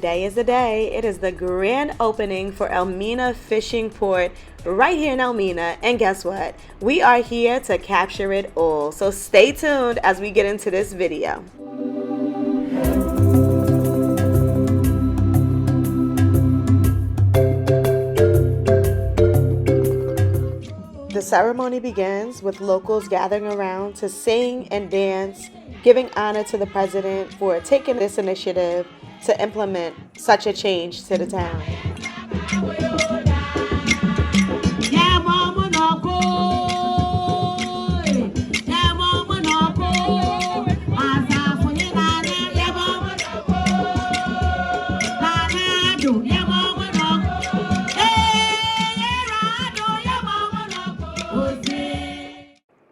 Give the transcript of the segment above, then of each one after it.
today is the day. It is the grand opening for Elmina Fishing Port right here in Elmina. And guess what? We are here to capture it all. So stay tuned as we get into this video. The ceremony begins with locals gathering around to sing and dance, giving honor to the president for taking this initiative to implement such a change to the town.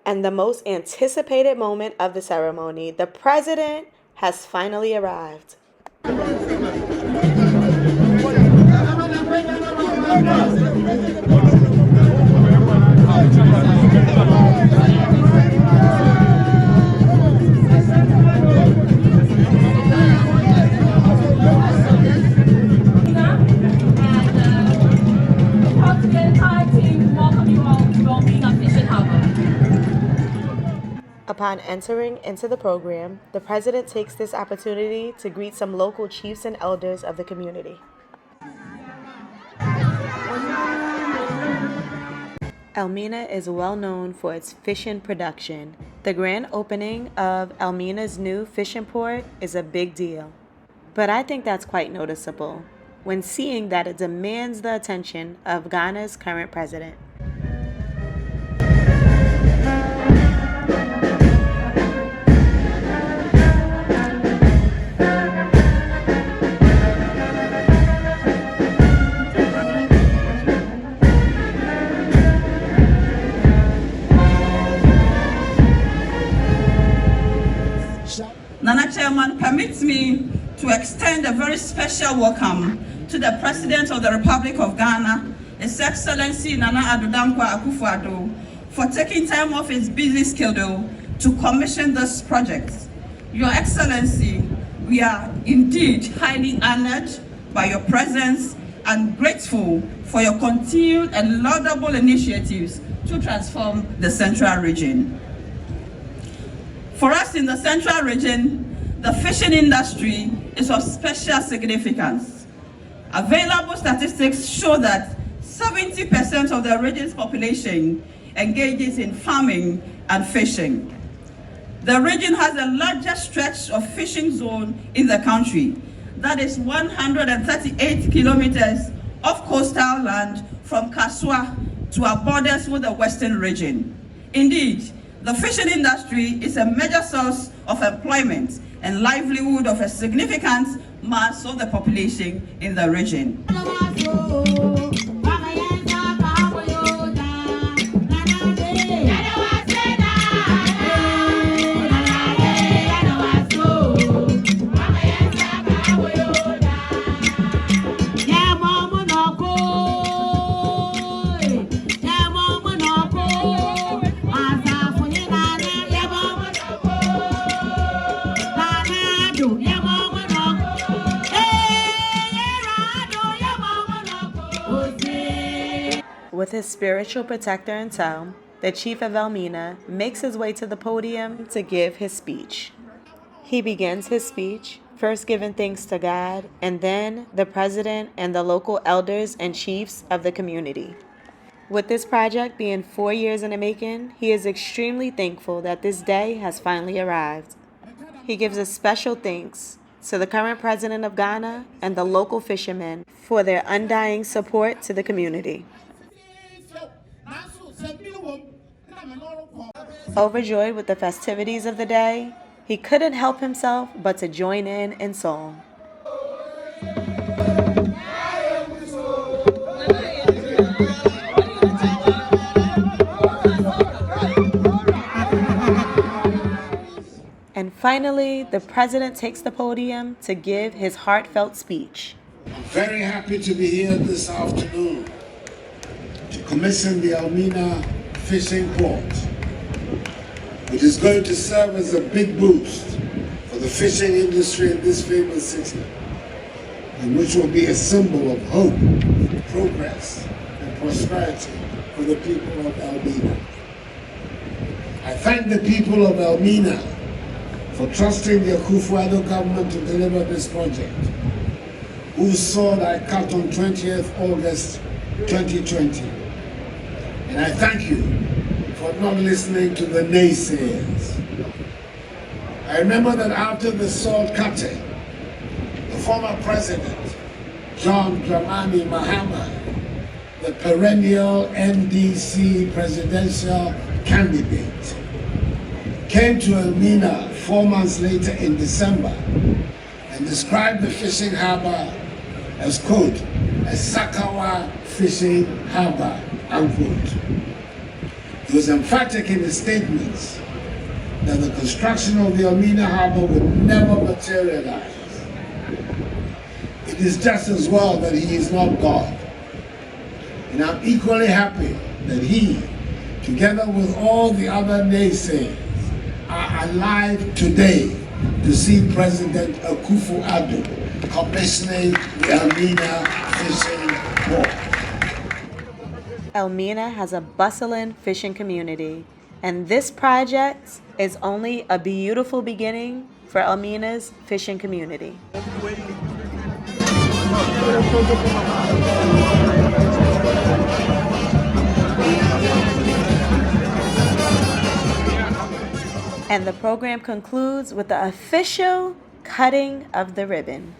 And the most anticipated moment of the ceremony, the president has finally arrived. Upon entering into the program, the president takes this opportunity to greet some local chiefs and elders of the community. Elmina is well known for its fishing production. The grand opening of Elmina's new fishing port is a big deal. But I think that's quite noticeable when seeing that it demands the attention of Ghana's current president. Nana Chairman, permits me to extend a very special welcome to the President of the Republic of Ghana, His Excellency Nana Addo Dankwa Akufo-Addo, for taking time off his busy schedule to commission this project. Your Excellency, we are indeed highly honored by your presence and grateful for your continued and laudable initiatives to transform the Central Region. For us in the Central Region, the fishing industry is of special significance. Available statistics show that 70% of the region's population engages in farming and fishing. The region has the largest stretch of fishing zone in the country. That is 138 kilometers of coastal land from Kaswa to our borders with the Western region. Indeed, the fishing industry is a major source of employment and livelihood of a significant mass of the population in the region. With his spiritual protector in tow, the chief of Elmina makes his way to the podium to give his speech. He begins his speech, first giving thanks to God, and then the president and the local elders and chiefs of the community. With this project being 4 years in the making, he is extremely thankful that this day has finally arrived. He gives a special thanks to the current president of Ghana and the local fishermen for their undying support to the community. Overjoyed with the festivities of the day, he couldn't help himself but to join in song. And finally, the president takes the podium to give his heartfelt speech. I'm very happy to be here this afternoon to commission the Elmina Fishing Port. It is going to serve as a big boost for the fishing industry in this famous city. and which will be a symbol of hope, progress, and prosperity for the people of Elmina. I thank the people of Elmina for trusting the Akufo-Addo government to deliver this project, whose sword I cut on 20th August 2020. And I thank you for not listening to the naysayers. I remember that after the sword cutting, the former president, John Dramani Mahama, the perennial NDC presidential candidate, came to Elmina 4 months later in December and described the fishing harbor as, quote, a Sakawa fishing harbor, unquote. He was emphatic in his statements that the construction of the Elmina harbor would never materialize. It is just as well that he is not God. And I'm equally happy that he, together with all the other naysayers, are alive today to see President Akufo-Addo commissioning the Elmina fishing port. Elmina has a bustling fishing community, and this project is only a beautiful beginning for Elmina's fishing community. And the program concludes with the official cutting of the ribbon.